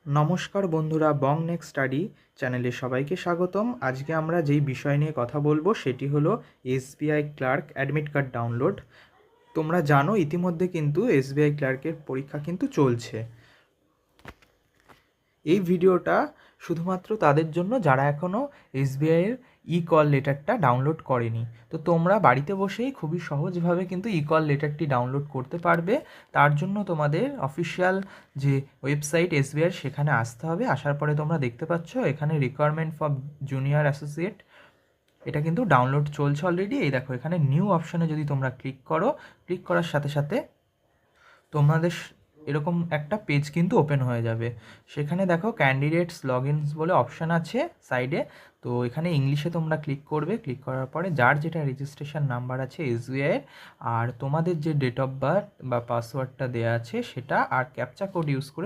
নমস্কার বন্ধুরা, বং next study চ্যানেলে সবাইকে স্বাগতম। আজকে আমরা যেই বিষয় নিয়ে কথা বলবো সেটি হলো SBI clerk admit card download. তোমরা জানো ইতিমধ্যে কিন্তু এসবিআই ক্লার্কের পরীক্ষা কিন্তু চলছে। এই ভিডিওটা শুধুমাত্র তাদের জন্য যারা এখনও এসবিআইয়ের ই কল লেটারটা ডাউনলোড করেনি। তো তোমরা বাড়িতে বসেই খুবই সহজভাবে কিন্তু ই কল লেটারটি ডাউনলোড করতে পারবে। তার জন্য তোমাদের অফিসিয়াল যে ওয়েবসাইট এসবিআইয়ের সেখানে আসতে হবে। আসার পরে তোমরা দেখতে পাচ্ছ এখানে রিকোয়ারমেন্ট ফর জুনিয়র অ্যাসোসিয়েট, এটা কিন্তু ডাউনলোড চলছে অলরেডি। এই দেখো এখানে নিউ অপশানে যদি তোমরা ক্লিক করো, ক্লিক করার সাথে সাথে তোমাদের এরকম একটা পেজ কিন্তু ওপেন হয়ে যাবে। সেখানে দেখো ক্যান্ডিডেটস লগইনস বলে অপশান আছে সাইডে। তো এখানে ইংলিশে তোমরা ক্লিক করবে। ক্লিক করার পরে যার যেটা রেজিস্ট্রেশন নাম্বার আছে এসবিআইয়ের, আর তোমাদের যে ডেট অফ বার্থ বা পাসওয়ার্ডটা দেওয়া আছে সেটা, আর ক্যাপচা কোড ইউজ করে